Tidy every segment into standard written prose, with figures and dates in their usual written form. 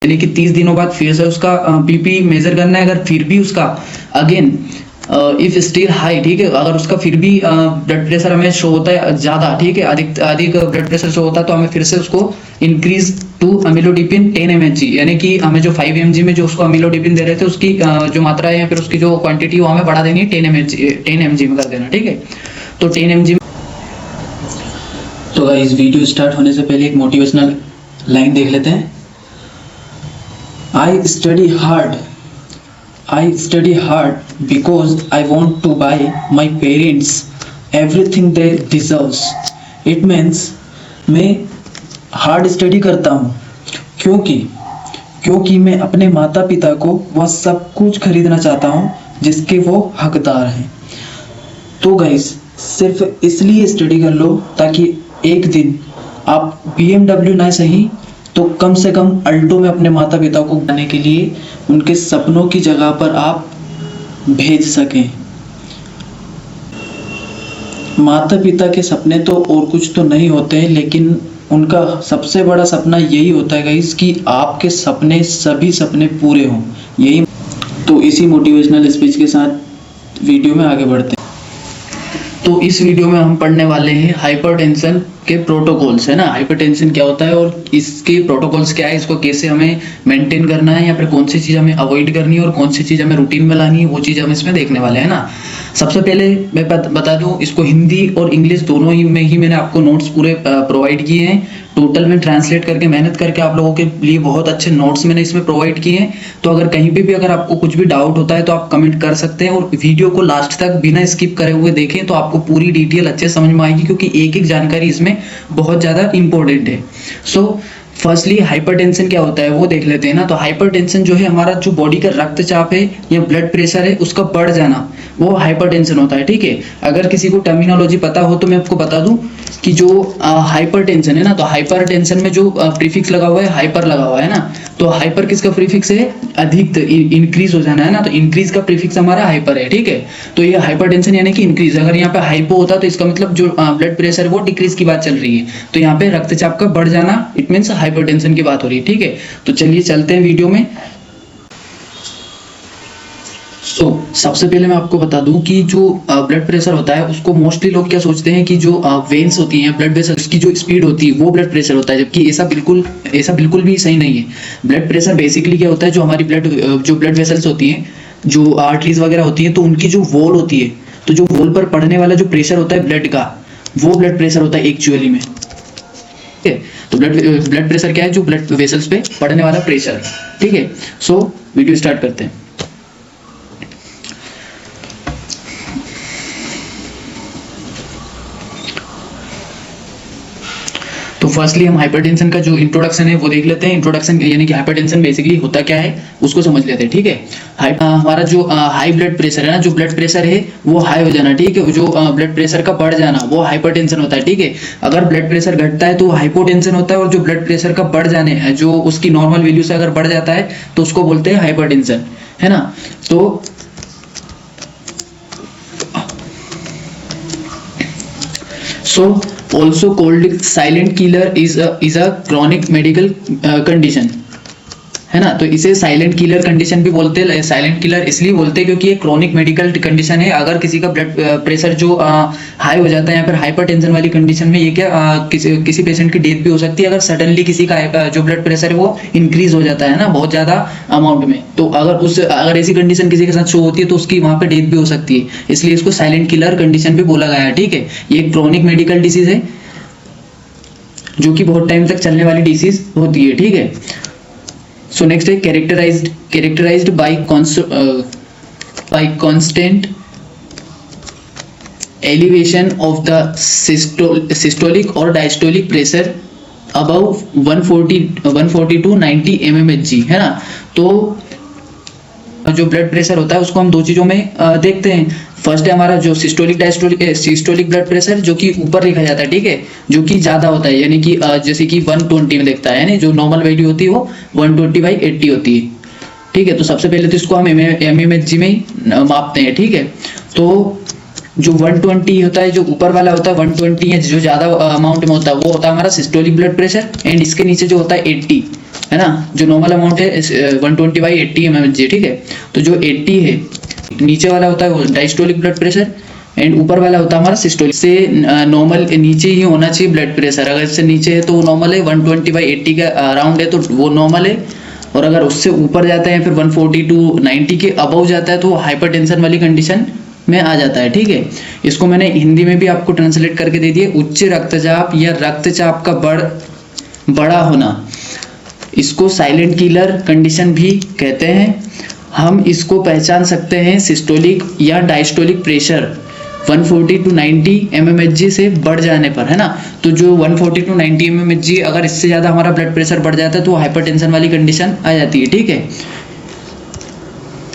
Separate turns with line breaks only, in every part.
यानी कि 30 दिनों बाद फिर से उसका बीपी मेजर करना है। अगर फिर भी उसका अगेन इफ स्टिल हाई, ठीक है, अगर उसका फिर भी ब्लड प्रेशर हमें शो होता है ज़्यादा, ठीक है, अधिक ब्लड प्रेशर शो होता है, तो हमें फिर से उसको इंक्रीज टू अमिलोडिपिन 10 mg, यानी कि हमें जो 5 mg में जो उसको अमिलोडिपिन दे रहे थे उसकी जो मात्रा है या फिर उसकी जो क्वांटिटी वो हमें बढ़ा देनी है 10 mg में कर देना, ठीक है। तो 10 mg। तो इस वीडियो स्टार्ट होने से पहले एक मोटिवेशनल लाइन देख लेते हैं। आई study hard because I want to buy my parents everything they deserves. It means मैं हार्ड स्टडी करता हूँ क्योंकि मैं अपने माता पिता को वह सब कुछ खरीदना चाहता हूँ जिसके वो हकदार हैं। तो गाइस सिर्फ इसलिए स्टडी कर लो ताकि एक दिन आप BMW ना सही तो कम से कम अल्टो में अपने माता पिता को बनाने के लिए उनके सपनों की जगह पर आप भेज सकें। माता पिता के सपने तो और कुछ तो नहीं होते हैं, लेकिन उनका सबसे बड़ा सपना यही होता है गाइस कि आपके सपने सभी सपने पूरे हों। यही तो इसी मोटिवेशनल स्पीच के साथ वीडियो में आगे बढ़ते हैं। तो इस वीडियो में हम पढ़ने वाले हैं हाइपरटेंशन के प्रोटोकॉल्स, है ना। हाइपरटेंशन क्या होता है और इसके प्रोटोकॉल्स क्या है, इसको कैसे हमें मेंटेन करना है या फिर कौन सी चीज़ हमें अवॉइड करनी है और कौन सी चीज़ हमें रूटीन में लानी है, वो चीज़ हम इसमें देखने वाले हैं ना। सबसे पहले मैं बता दूं, इसको हिंदी और इंग्लिश दोनों ही में ही मैंने आपको नोट्स पूरे प्रोवाइड किए हैं। टोटल में ट्रांसलेट करके मेहनत करके आप लोगों के लिए बहुत अच्छे नोट्स मैंने इसमें प्रोवाइड किए हैं। तो अगर कहीं पे भी अगर आपको कुछ भी डाउट होता है तो आप कमेंट कर सकते हैं और वीडियो को लास्ट तक बिना स्किप करे हुए देखें तो आपको पूरी डिटेल अच्छे समझ में आएगी, क्योंकि एक एक जानकारी इसमें बहुत ज़्यादा इंपॉर्टेंट है। सो फर्स्टली हाइपरटेंशन क्या होता है वो देख लेते हैं ना। तो हाइपरटेंशन जो है हमारा जो बॉडी का रक्तचाप है या ब्लड प्रेशर है उसका बढ़ जाना, वो हाइपरटेंशन होता है, ठीक है। अगर किसी को टर्मिनोलॉजी पता हो तो मैं आपको बता दूं कि जो हाइपरटेंशन है ना, तो हाइपरटेंशन में जो प्रीफिक्स लगा हुआ है हाइपर लगा हुआ है ना। तो हाइपर किसका प्रीफिक्स है, अधिक, इंक्रीज हो जाना है ना, तो इंक्रीज का प्रीफिक्स हमारा हाइपर है, ठीक है। तो ये हाइपरटेंशन यानी कि इंक्रीज। अगर यहाँ पे हाइपो होता तो इसका मतलब जो ब्लड प्रेशर वो डिक्रीज की बात चल रही है, तो यहाँ पे रक्तचाप का बढ़ जाना इट मीन्स हाइपरटेंशन की बात हो रही है, ठीक है। तो चलिए चलते हैं वीडियो में। तो सबसे पहले मैं आपको बता दूं कि जो ब्लड प्रेशर होता है उसको मोस्टली लोग क्या सोचते हैं कि जो वेन्स होती हैं ब्लड वेसल की जो स्पीड होती है वो ब्लड प्रेशर होता है, जबकि ऐसा बिल्कुल भी सही नहीं है। ब्लड प्रेशर बेसिकली क्या होता है, जो हमारी ब्लड वेसल्स होती हैं, जो आर्टरीज वगैरह होती हैं, तो उनकी जो वॉल होती है, तो जो वॉल पर पड़ने वाला जो प्रेशर होता है ब्लड का, वो ब्लड प्रेशर होता है एक्चुअली में, ठीक है। तो ब्लड प्रेशर क्या है, जो ब्लड वेसल्स पे पड़ने वाला प्रेशर, ठीक है। सो वीडियो स्टार्ट करते हैं। तो फर्स्टली हम हाइपरटेंशन का जो इंट्रोडक्शन है वो देख लेते हैं। इंट्रोडक्शन यानी कि हाइपरटेंशन बेसिकली होता क्या है उसको समझ लेते हैं, ठीक है। हमारा जो हाई ब्लड प्रेशर है ना, जो ब्लड प्रेशर है वो हाई हो जाना, ठीक है, जो ब्लड प्रेशर का बढ़ जाना वो हाइपरटेंशन होता है, ठीक है। अगर ब्लड प्रेशर घटता है तो हाइपोटेंशन होता है, और जो ब्लड प्रेशर का बढ़ जाने जो उसकी नॉर्मल वैल्यू से अगर बढ़ जाता है तो उसको बोलते हैं हाइपरटेंशन, है ना। तो also called silent killer is a chronic medical condition, है ना। तो इसे साइलेंट किलर कंडीशन भी बोलते हैं। साइलेंट किलर इसलिए बोलते हैं क्योंकि ये क्रोनिक मेडिकल कंडीशन है। अगर किसी का ब्लड प्रेशर जो हाई हो जाता है या फिर हाइपरटेंशन वाली कंडीशन में ये क्या किसी पेशेंट की डेथ भी हो सकती है अगर सडनली किसी का जो ब्लड प्रेशर है वो इंक्रीज हो जाता है ना बहुत ज़्यादा अमाउंट में। तो अगर ऐसी कंडीशन किसी के साथ शो होती है तो उसकी वहाँ पर डेथ भी हो सकती है, इसलिए इसको साइलेंट किलर कंडीशन भी बोला गया है, ठीक है। ये क्रोनिक मेडिकल डिसीज है जो कि बहुत टाइम तक चलने वाली डिसीज होती है, ठीक है। So next है characterized by constant elevation of the systolic or diastolic pressure above 140 to 90 mmHg, है ना। तो जो ब्लड प्रेशर होता है उसको हम दो चीजों में देखते हैं। फर्स्ट है हमारा जो सिस्टोलिक ब्लड प्रेशर जो कि ऊपर लिखा जाता है, ठीक है, जो कि ज्यादा होता है, यानी कि जैसे कि 120 में देखता है ना, जो नॉर्मल वैल्यू होती है वो 120/80 होती है, ठीक है। तो सबसे पहले तो इसको हम mmHg में ही मापते हैं, ठीक है। तो जो 120 होता है, जो ऊपर वाला होता है 120 है, जो ज्यादा अमाउंट में होता है वो होता है हमारा सिस्टोलिक ब्लड प्रेशर। एंड इसके नीचे जो होता है 80 है ना, जो नॉर्मल अमाउंट है 120/80 mmHg, ठीक है। तो जो 80 है नीचे वाला होता है वो डायस्टोलिक ब्लड प्रेशर, एंड ऊपर वाला होता है हमारा सिस्टोलिक। से नॉर्मल नीचे ही होना चाहिए ब्लड प्रेशर, अगर इससे नीचे है तो वो नॉर्मल है, 120/80 का अराउंड है तो वो नॉर्मल है, और अगर उससे ऊपर जाता है फिर 140 to 90 के अबव जाता है तो हाइपरटेंशन वाली कंडीशन में आ जाता है, ठीक है। इसको मैंने हिंदी में भी आपको ट्रांसलेट करके दे दिए, उच्च रक्तचाप या रक्तचाप का बड़ा होना, इसको साइलेंट किलर कंडीशन भी कहते हैं। हम इसको पहचान सकते हैं सिस्टोलिक या डायस्टोलिक प्रेशर 140 to 90 mmHg से बढ़ जाने पर, है ना। तो जो 140 to 90 mmHg अगर इससे ज़्यादा हमारा ब्लड प्रेशर बढ़ जाता है तो हाइपरटेंशन वाली कंडीशन आ जाती है, ठीक है।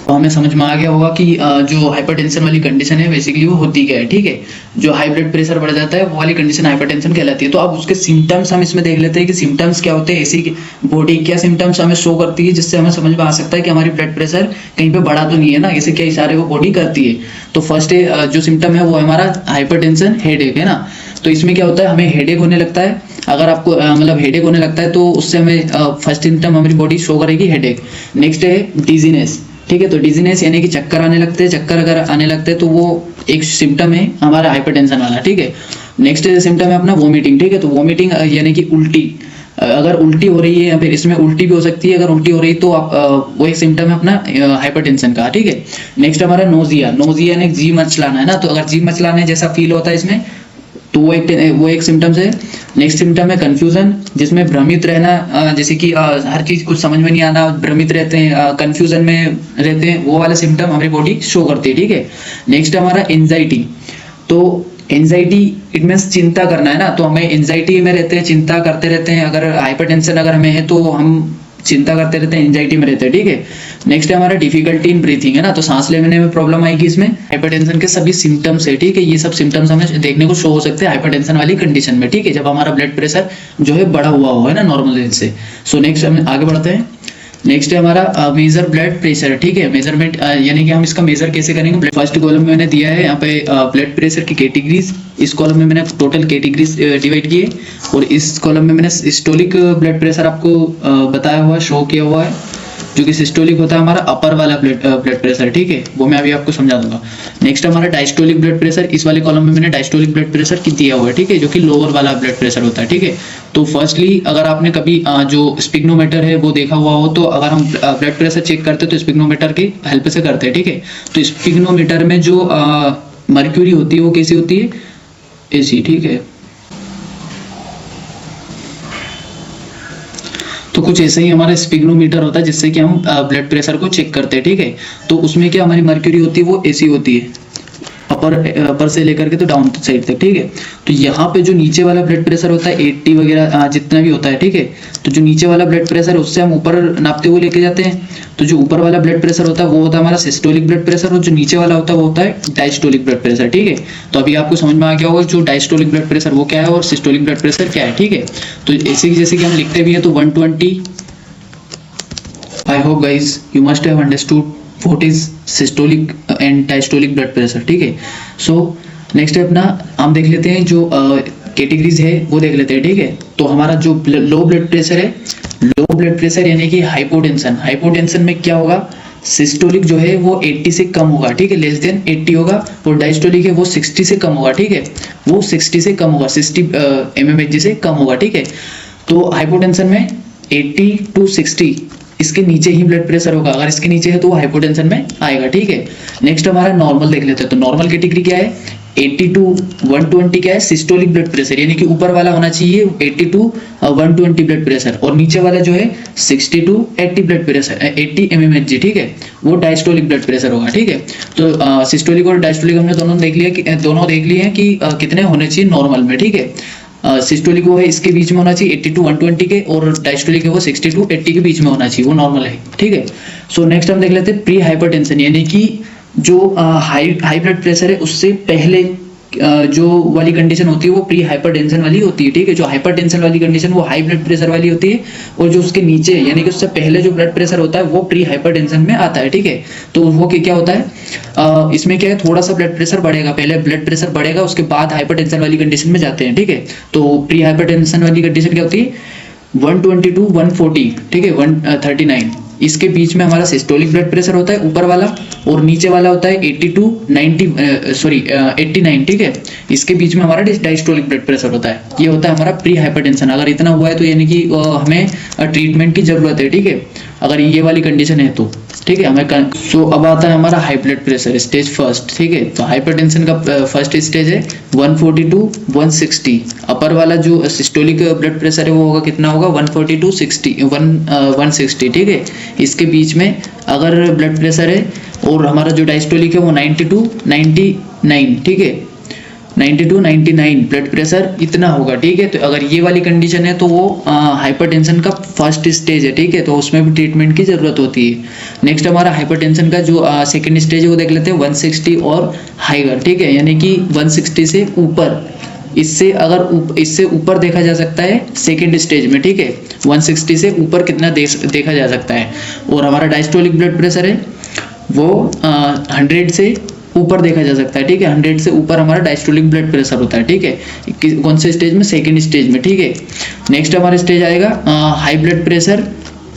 तो हमें समझ में आ गया होगा कि जो हाइपरटेंशन वाली कंडीशन है बेसिकली वो होती क्या है, ठीक है। जो हाई ब्लड प्रेशर बढ़ जाता है वो वाली कंडीशन हाइपरटेंशन कहलाती है। तो अब उसके सिम्टम्स हम इसमें देख लेते हैं कि सिम्टम्स क्या होते हैं, ऐसी बॉडी क्या सिम्टम्स हमें शो करती है जिससे हमें समझ में आ सकता है कि हमारी ब्लड प्रेशर कहीं पे बढ़ा तो नहीं है ना, ऐसे क्या इशारे वो बॉडी करती है। तो फर्स्ट जो सिम्टम है वो हमारा हाइपरटेंशन हेडेक, है ना। तो इसमें क्या होता है, हमें हेडेक होने लगता है। अगर आपको मतलब हेडेक होने लगता है तो उससे हमें फर्स्ट सिम्टम हमारी बॉडी शो करेगी हेडेक। नेक्स्ट है डिजीनेस, ठीक है। तो डिजीनेस यानी कि चक्कर आने लगते हैं, चक्कर अगर आने लगते हैं तो वो एक सिम्टम है हमारा हाइपरटेंशन वाला, ठीक है। नेक्स्ट सिम्टम है अपना वोमिटिंग, ठीक है। तो वोमिटिंग यानी कि उल्टी, अगर उल्टी हो रही है या फिर इसमें उल्टी भी हो सकती है, अगर उल्टी हो रही तो आप वो एक सिम्टम है अपना हाइपरटेंशन का, ठीक है। नेक्स्ट हमारा नोजिया, नोजिया यानी जी मचलाना, है ना। तो अगर जी मचलाने जैसा फील होता है इसमें तो वो एक सिम्टम्स है। नेक्स्ट सिम्टम है कंफ्यूजन, जिसमें भ्रमित रहना, जैसे कि हर चीज कुछ समझ में नहीं आना, भ्रमित रहते हैं, कंफ्यूजन में रहते हैं, वो वाला सिम्टम हमारी बॉडी शो करती है, ठीक है। नेक्स्ट हमारा एंजाइटी, तो एंजाइटी इट मीन्स चिंता करना, है ना। तो हमें एंजाइटी में रहते हैं, चिंता करते रहते हैं, अगर हाइपरटेंशन अगर हमें है तो हम चिंता करते रहते हैं, एंजाइटी में रहते हैं, ठीक है। नेक्स्ट है हमारा डिफिकल्टी इन ब्रीथिंग, है ना। तो सांस लेने में प्रॉब्लम आएगी, इसमें हाइपरटेंशन के सभी सिम्टम्स है, ठीक है। ये सब सिम्टम्स हमें देखने को शो हो सकते हैं हाइपरटेंशन वाली कंडीशन में, ठीक है, जब हमारा ब्लड प्रेशर जो है बढ़ा हुआ हो, है ना, नॉर्मल रेंज से। सो नेक्स्ट हम आगे बढ़ते हैं। नेक्स्ट है हमारा मेजर ब्लड प्रेशर, ठीक है। मेजरमेंट यानी कि हम इसका मेजर कैसे करेंगे। फर्स्ट कॉलम में मैंने दिया है यहाँ पे ब्लड प्रेशर की कैटेगरीज, इस कॉलम में मैंने टोटल कैटेगरीज डिवाइड किए, और इस कॉलम में मैंने सिस्टोलिक ब्लड प्रेशर आपको बताया हुआ, शो किया हुआ है, जो कि सिस्टोलिक होता है हमारा अपर वाला ब्लड प्रेशर, ठीक है, वो मैं अभी आपको समझा दूंगा। नेक्स्ट हमारा डायस्टोलिक ब्लड प्रेशर, इस वाले कॉलम में मैंने डायस्टोलिक ब्लड प्रेशर की दिया हुआ है, ठीक है, जो कि लोअर वाला ब्लड प्रेशर होता है, ठीक है। तो फर्स्टली अगर आपने कभी जो स्पिग्नोमीटर है वो देखा हुआ हो, तो अगर हम ब्लड प्रेशर चेक करते हैं तो स्पिग्नोमीटर की हेल्प से करते हैं, ठीक है। तो स्पिग्नोमीटर में जो मर्क्यूरी होती है वो कैसी होती है, ऐसी, ठीक है। तो कुछ ऐसा ही हमारा स्पिग्नोमीटर होता है जिससे कि हम ब्लड प्रेशर को चेक करते हैं, ठीक है। तो उसमें क्या हमारी मर्क्यूरी होती है वो ऐसी होती है, अपर से लेकर के तो डाउन साइड तक, ठीक है। तो यहाँ पे जो नीचे वाला ब्लड प्रेशर होता है 80 वगैरह जितना भी होता है, ठीक है। तो जो नीचे वाला ब्लड प्रेशर है उससे हम ऊपर नापते हुए लेके जाते हैं। तो जो ऊपर वाला ब्लड प्रेशर होता है वो होता है हमारा सिस्टोलिक ब्लड प्रेशर, और जो नीचे वाला होता है वो होता है डायस्टोलिक ब्लड प्रेशर, ठीक है। तो अभी आपको समझ में आ गया होगा जो डायस्टोलिक ब्लड प्रेशर वो क्या है और सिस्टोलिक ब्लड प्रेशर क्या है, ठीक है। तो ऐसे जैसे कि हम लिखते भी हैं तो 120, I hope guys you must have understood what is systolic and diastolic blood pressure, ठीक है। सो नेक्स्ट है अपना, हम देख लेते हैं जो कैटेगरीज है वो देख लेते हैं, ठीक है। तो हमारा जो लो ब्लड प्रेशर है, लो ब्लड प्रेशर यानी कि हाइपोटेंशन, हाइपोटेंशन में क्या होगा, सिस्टोलिक जो है वो 80 से कम होगा, ठीक है, लेस देन 80 होगा, और डायस्टोलिक है वो 60 से कम होगा, ठीक है, वो 60 से कम होगा, 60 mmHg से कम होगा, ठीक है। तो हाइपोटेंशन में 80 to 60 इसके नीचे ही ब्लड प्रेशर होगा, अगर इसके नीचे है तो वो हाइपोटेंशन में आएगा, ठीक है। नेक्स्ट हमारा नॉर्मल देख लेते हैं। तो नॉर्मल कैटेगरी क्या है, 80 to 120 क्या है, सिस्टोलिक ब्लड प्रेशर, यानी कि ऊपर वाला होना चाहिए 80 to 120 ब्लड प्रेशर, और नीचे वाला जो है 60 to 80 ब्लड प्रेशर, 80 mmHg, ठीक है, वो डायस्टोलिक ब्लड प्रेशर होगा, ठीक है। तो सिस्टोलिक और डायस्टोलिक हमने दोनों देख लिए हैं कि कितने होने चाहिए नॉर्मल में, ठीक है। सिस्टोलिक वो है इसके बीच में होना चाहिए 80 to 120 के, और डायस्टोलिक है वो 60 to 80 के बीच में होना चाहिए, वो नॉर्मल है, ठीक है। सो नेक्स्ट हम देख लेते हैं प्री हाइपरटेंशन, यानी कि जो हाई ब्लड प्रेशर है उससे पहले जो वाली कंडीशन होती है वो प्री हाइपरटेंशन वाली होती है, ठीक है। जो हाइपरटेंशन वाली कंडीशन वो हाई ब्लड प्रेशर वाली होती है, और जो उसके नीचे यानी कि उससे पहले जो ब्लड प्रेशर होता है वो प्री हाइपरटेंशन में आता है, ठीक है। तो वो क्या होता है, इसमें क्या है, थोड़ा सा ब्लड प्रेशर बढ़ेगा, पहले ब्लड प्रेशर बढ़ेगा, उसके बाद हाइपरटेंशन वाली कंडीशन में जाते हैं, ठीक है। तो प्री हाइपरटेंशन वाली कंडीशन क्या होती है, 120 to 140, ठीक है, 139, इसके बीच में हमारा सिस्टोलिक ब्लड प्रेशर होता है ऊपर वाला, और नीचे वाला होता है 80 to 90 89, ठीक है। इसके बीच में हमारा डायस्टोलिक ब्लड प्रेशर होता है, ये होता है हमारा प्री हाइपरटेंशन। अगर इतना हुआ है तो यानी कि हमें ट्रीटमेंट की जरूरत है, ठीक है, अगर ये वाली कंडीशन है तो, ठीक है, हमें। सो अब आता है हमारा high blood pressure stage first, ठीक है। तो हाइपरटेंशन का फर्स्ट स्टेज है 140 to 160। अपर वाला जो सिस्टोलिक ब्लड प्रेशर है वो होगा, कितना होगा, 140 to 160, ठीक है। इसके बीच में अगर ब्लड प्रेशर है, और हमारा जो डायस्टोलिक है वो 90 to 99, ठीक है, 90 to 99 ब्लड प्रेशर इतना होगा, ठीक है। तो अगर ये वाली कंडीशन है तो वो हाइपरटेंशन का फर्स्ट स्टेज है, ठीक है, तो उसमें भी ट्रीटमेंट की जरूरत होती है। नेक्स्ट हमारा हाइपरटेंशन का जो सेकंड स्टेज है वो देख लेते हैं, 160 और हाइगर, ठीक है, यानी कि 160 से ऊपर, इससे ऊपर देखा जा सकता है सेकंड स्टेज में, ठीक है, 160 से ऊपर कितना देखा जा सकता है। और हमारा डायस्टोलिक ब्लड प्रेशर है वो 100 से ऊपर देखा जा सकता है, ठीक है, 100 से ऊपर हमारा डायस्टोलिक ब्लड प्रेशर होता है, ठीक है, कौन से स्टेज में, सेकंड स्टेज में, ठीक है। नेक्स्ट हमारा स्टेज आएगा हाई ब्लड प्रेशर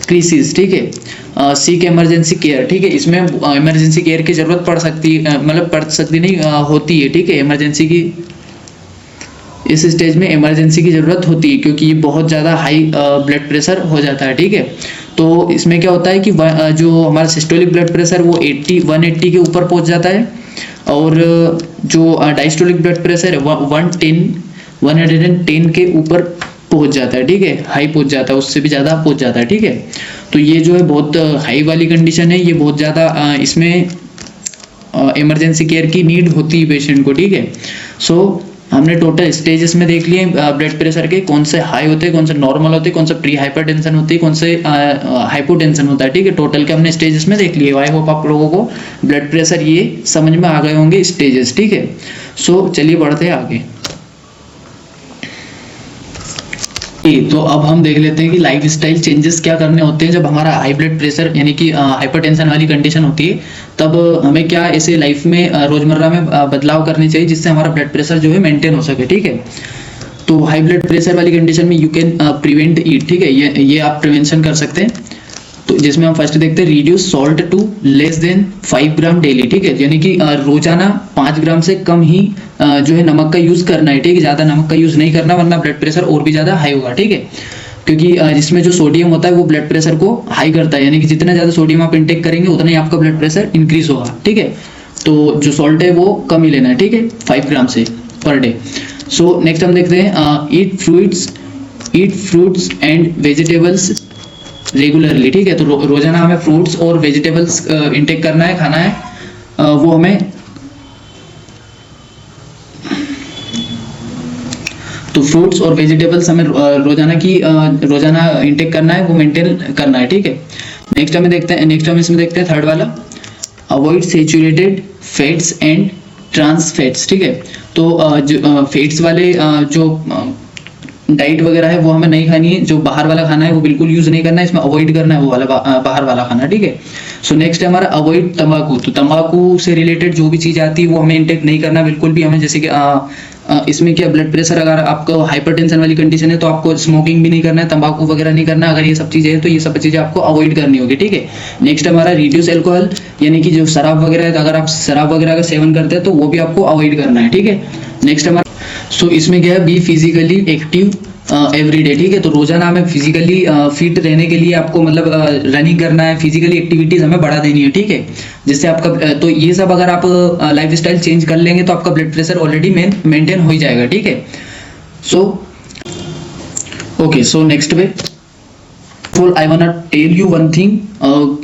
क्राइसिस, ठीक है, सीक इमरजेंसी केयर, ठीक है। इसमें इमरजेंसी केयर की जरूरत पड़ सकती है, मतलब पड़ सकती नहीं, होती है, ठीक है, इमरजेंसी की, इस स्टेज में इमरजेंसी की जरूरत होती है, क्योंकि ये बहुत ज़्यादा हाई ब्लड प्रेशर हो जाता है, ठीक है। तो इसमें क्या होता है कि जो हमारा सिस्टोलिक ब्लड प्रेशर वो 180 के ऊपर पहुंच जाता है, और जो डायस्टोलिक ब्लड प्रेशर है 110 के ऊपर पहुंच जाता है, ठीक है, हाई पहुंच जाता है, उससे भी ज़्यादा पहुंच जाता है, ठीक है। तो ये जो है बहुत हाई वाली कंडीशन है, ये बहुत ज़्यादा इसमें इमरजेंसी केयर की नीड होती है पेशेंट को, ठीक है। सो हमने टोटल स्टेजेस में देख लिए ब्लड प्रेशर के, कौन से हाई होते हैं, कौन से नॉर्मल होते हैं, कौन से प्री हाइपरटेंशन होती है, कौन से हाइपोटेंशन होता है, ठीक है। टोटल के हमने स्टेजेस में देख लिए। आई होप आप लोगों को ब्लड प्रेशर ये समझ में आ गए होंगे स्टेजेस, ठीक है। सो चलिए बढ़ते हैं आगे। तो अब हम देख लेते हैं कि लाइफ स्टाइल चेंजेस क्या करने होते हैं जब हमारा हाई ब्लड प्रेशर यानी कि हाइपरटेंशन वाली कंडीशन होती है, तब हमें क्या ऐसे लाइफ में रोजमर्रा में बदलाव करने चाहिए जिससे हमारा ब्लड प्रेशर जो है मेंटेन हो सके, ठीक है। तो हाई ब्लड प्रेशर वाली कंडीशन में यू कैन प्रिवेंट इट, ठीक है, ये आप प्रिवेंशन कर सकते हैं। तो जिसमें हम फर्स्ट देखते हैं, reduce salt to less than 5 gram daily, ठीक है, यानी कि रोजाना 5 ग्राम से कम ही जो है नमक का यूज करना है, ठीक है, ज्यादा नमक का यूज नहीं करना, वरना ब्लड प्रेशर और भी ज्यादा हाई होगा, ठीक है। क्योंकि जिसमें जो सोडियम होता है वो ब्लड प्रेशर को हाई करता है, यानी कि जितना ज्यादा सोडियम आप इंटेक करेंगे उतना ही आपका ब्लड प्रेशर इंक्रीज होगा, ठीक है। तो जो सॉल्ट है वो कम ही लेना है, ठीक है, 5 ग्राम से पर डे। सो नेक्स्ट हम देखते हैं, ईट फ्रूट्स एंड वेजिटेबल्स रेगुलरली, ठीक है। तो रोजाना हमें फ्रूट्स और वेजिटेबल्स इंटेक करना है, खाना है, वो हमें, तो फ्रूट्स और वेजिटेबल्स हमें रोजाना इंटेक करना है, वो मेंटेन करना है, ठीक है। नेक्स्ट हम इसमें देखते हैं थर्ड वाला, avoid saturated fats and trans fats, ठीक है। तो फैट्स वाले जो डाइट वगैरह है वो हमें नहीं खानी है, जो बाहर वाला खाना है वो बिल्कुल यूज नहीं करना है, इसमें अवॉइड करना है वो वाला बाहर वाला खाना, ठीक है। सो नेक्स्ट है हमारा अवॉइड तंबाकू। तो तंबाकू से रिलेटेड जो भी चीज आती है वो हमें इंटेक नहीं करना बिल्कुल भी, हमें जैसे कि इसमें क्या ब्लड प्रेशर, अगर आपको हाइपरटेंशन वाली कंडीशन है तो आपको स्मोकिंग भी नहीं करना है, तंबाकू वगैरह नहीं करना, अगर ये सब चीजें हैं तो ये सब चीजें आपको अवॉइड करनी होगी, ठीक है। नेक्स्ट हमारा रिड्यूस अल्कोहल, यानी कि जो शराब वगैरह है, अगर आप शराब वगैरह का सेवन करते हैं तो वो भी आपको अवॉइड करना है, ठीक है। नेक्स्ट हमारा, सो इसमें क्या है, be physically active every day, ठीक है। तो रोजाना हमें फिजिकली फिट रहने के लिए आपको मतलब रनिंग करना है, फिजिकली एक्टिविटीज हमें बढ़ा देनी है, ठीक है, जिससे आपका तो ये सब अगर आप लाइफ स्टाइल चेंज कर लेंगे तो आपका ब्लड प्रेशर ऑलरेडी मेंटेन हो ही जाएगा, ठीक है। सो ओके, सो नेक्स्ट पे I want tell you one thing,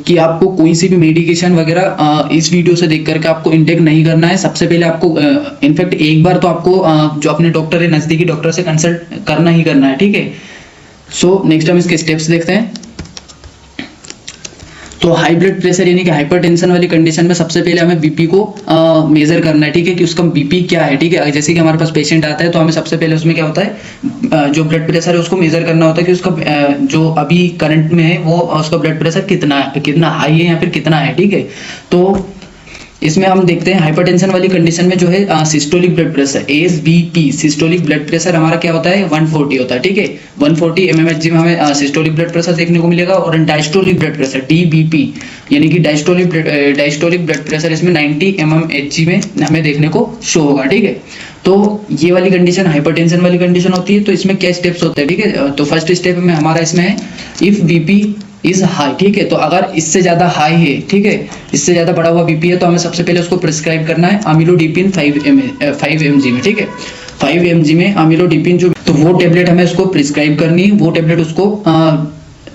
कि आपको कोई सी भी मेडिकेशन वगैरह इस वीडियो से देख करके आपको इंटेक नहीं करना है। सबसे पहले आपको इनफैक्ट एक बार तो आपको जो अपने डॉक्टर है, नजदीकी डॉक्टर से कंसल्ट करना ही करना है, ठीक है। सो नेक्स्ट हम इसके स्टेप्स देखते हैं।
तो हाई ब्लड प्रेशर यानी कि हाइपरटेंशन वाली कंडीशन में सबसे पहले हमें बीपी को मेजर करना है, ठीक है, कि उसका बीपी क्या है, ठीक है। जैसे कि हमारे पास पेशेंट आता है तो हमें सबसे पहले उसमें क्या होता है, जो ब्लड प्रेशर है उसको मेजर करना होता है कि उसका जो अभी करंट में है वो उसका ब्लड प्रेशर कितना हाई है या फिर कितना है, ठीक है। तो इसमें हम देखते हैं हाइपरटेंशन वाली कंडीशन में जो है systolic blood pressure SBP, systolic blood pressure हमारा क्या होता है 140 होता है, ठीक है। 140 mmHg में हमें सिस्टोलिक ब्लड प्रेशर देखने को मिलेगा। और डायस्टोलिक ब्लड प्रेशर डीबीपी यानी कि डायस्टोलिक ब्लड प्रेशर इसमें 90 mmHg में हमें देखने को शो होगा, ठीक है। तो ये वाली कंडीशन हाइपरटेंशन वाली कंडीशन होती है। तो इसमें क्या स्टेप्स होते हैं, ठीक है। तो फर्स्ट स्टेप में हमारा इसमें है इफ बीपी इज हाई, ठीक है। तो अगर इससे ज्यादा हाई है, ठीक है, इससे ज्यादा बढ़ा हुआ बीपी है तो हमें सबसे पहले उसको प्रिस्क्राइब करना है अमीलोडिपिन 5 mg में, ठीक है। 5 mg में अमीलोडिपिन जो, तो वो टेबलेट हमें उसको प्रिस्क्राइब करनी है, वो टेबलेट उसको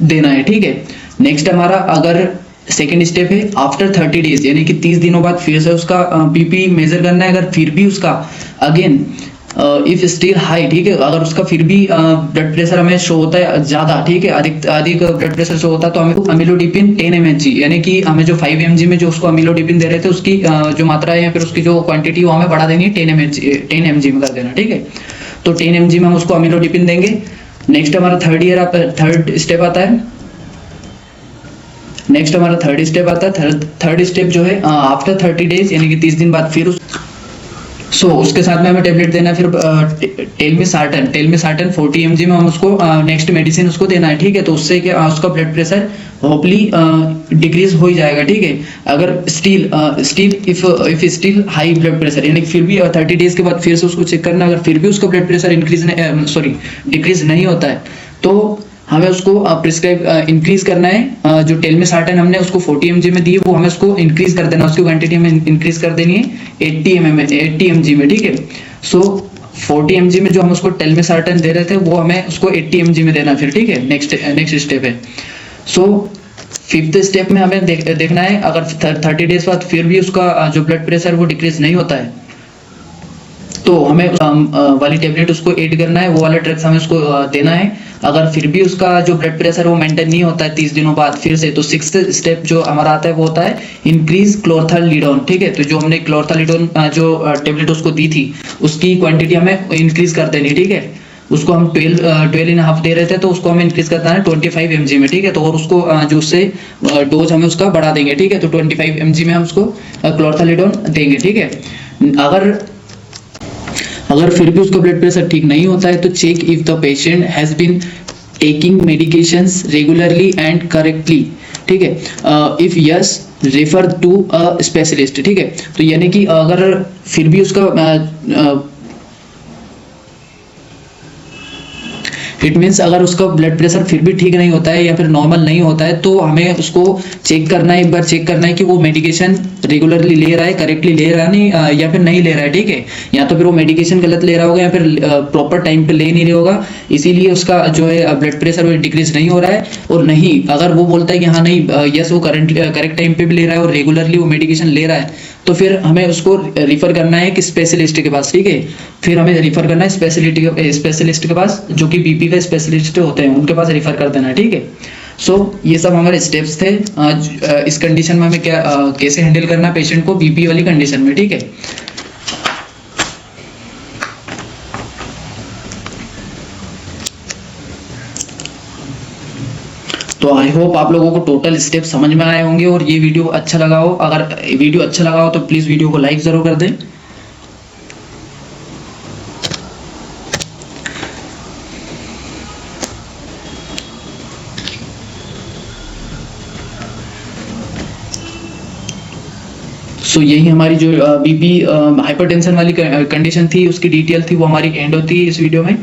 देना है, ठीक है। नेक्स्ट हमारा अगर सेकेंड स्टेप है आफ्टर 30 डेज यानी कि 30 दिनों बाद फिर से उसका बीपी मेजर करना है। अगर फिर भी उसका अगेन इफ स्टिल हाई, ठीक है, अगर उसका फिर भी ब्लड प्रेशर हमें शो होता है ज्यादा, ठीक है, अधिक ब्लड प्रेशर शो होता है तो हमें अमीलोडिपिन 10 mg यानी कि हमें जो 5 mg में जो उसको अमीलोडिपिन दे रहे थे उसकी जो मात्रा है या फिर उसकी जो क्वांटिटी वो हमें बढ़ा देनी 10 mg में कर देना, ठीक है। तो 10 mg में हम उसको अमीलोडिपिन देंगे। नेक्स्ट हमारा थर्ड स्टेप आता है। नेक्स्ट हमारा थर्ड स्टेप आता है। थर्ड स्टेप जो है आफ्टर 30 डेज यानी कि 30 दिन बाद फिर उसके साथ में हमें टेबलेट देना है। फिर टेलमिसार्टन 40 mg में हम उसको नेक्स्ट मेडिसिन उसको देना है, ठीक है। तो उससे क्या उसका ब्लड प्रेशर होपली डिक्रीज हो ही जाएगा, ठीक है। अगर still if still high blood pressure यानी कि फिर भी 30 डेज के बाद फिर से उसको चेक करना, अगर फिर भी उसका ब्लड प्रेशर डिक्रीज नहीं होता है तो हमें उसको प्रिस्क्राइब इंक्रीज करना है। जो टेलमिसार्टन हमने उसको 40 mg में दी है वो हमें उसको इंक्रीज कर देना, उसकी क्वांटिटी में इंक्रीज कर देनी है 80 mg में, ठीक है। सो 40 mg में जो हम उसको टेलमिसार्टन दे रहे थे वो हमें उसको 80 mg में देना फिर, ठीक है। नेक्स्ट स्टेप है। सो फिफ्थ स्टेप में हमें देखना है अगर 30 डेज बाद फिर भी उसका जो ब्लड प्रेशर वो डिक्रीज नहीं होता है तो हमें वाली टेबलेट उसको ऐड करना है, वो वाला ड्रग्स हमें उसको देना है। अगर फिर भी उसका जो ब्लड प्रेशर वो मेंटेन नहीं होता है 30 दिनों बाद फिर से, तो सिक्स्थ स्टेप जो हमारा आता है वो होता है इंक्रीज क्लोर्थालिडोन, ठीक है। तो जो हमने क्लोर्थालिडोन जो टेबलेट उसको दी थी उसकी क्वांटिटी हमें इंक्रीज कर देनी, ठीक है। उसको हम 12.5 दे रहे थे तो उसको हमें इंक्रीज करना है 25 mg में, ठीक है। तो और उसको जो उससे डोज हमें उसका बढ़ा देंगे, ठीक है। तो 25 mg में हम उसको क्लोर्थालिडोन देंगे, ठीक है। अगर फिर भी उसका ब्लड प्रेशर ठीक नहीं होता है तो check if the patient has been taking medications regularly and correctly, ठीक है। If yes refer to a specialist, ठीक है। तो यानी कि अगर फिर भी उसका इट मीन्स अगर उसका ब्लड प्रेशर फिर भी ठीक नहीं होता है या फिर नॉर्मल नहीं होता है तो हमें उसको चेक करना है, एक बार चेक करना है कि वो मेडिकेशन रेगुलरली ले रहा है, करेक्टली ले रहा नहीं या फिर नहीं ले रहा है, ठीक है। या तो फिर वो मेडिकेशन गलत ले रहा होगा या फिर प्रॉपर टाइम पे ले नहीं रहा होगा, इसीलिए उसका जो है ब्लड प्रेशर वो डिक्रीज नहीं हो रहा है। और नहीं अगर वो बोलता है कि हाँ नहीं यस वो करेक्ट टाइम पे भी ले रहा है और रेगुलरली वो मेडिकेशन ले रहा है तो फिर हमें उसको रिफर करना है कि स्पेशलिस्ट के पास, ठीक है। फिर हमें रिफर करना है स्पेशलिस्ट के पास जो कि बीपी का स्पेशलिस्ट होते हैं उनके पास रिफर कर देना, ठीक है। सो ये सब हमारे स्टेप्स थे इस कंडीशन में हमें क्या कैसे हैंडल करना पेशेंट को बीपी वाली कंडीशन में, ठीक है। तो आई होप आप लोगों को टोटल स्टेप समझ में आए होंगे और ये वीडियो अच्छा लगा हो। अगर वीडियो अच्छा लगा हो तो प्लीज वीडियो को लाइक जरूर कर दें। सो यही हमारी जो बीपी हाइपरटेंशन वाली कंडीशन थी उसकी डिटेल थी वो हमारी एंड होती है इस वीडियो में।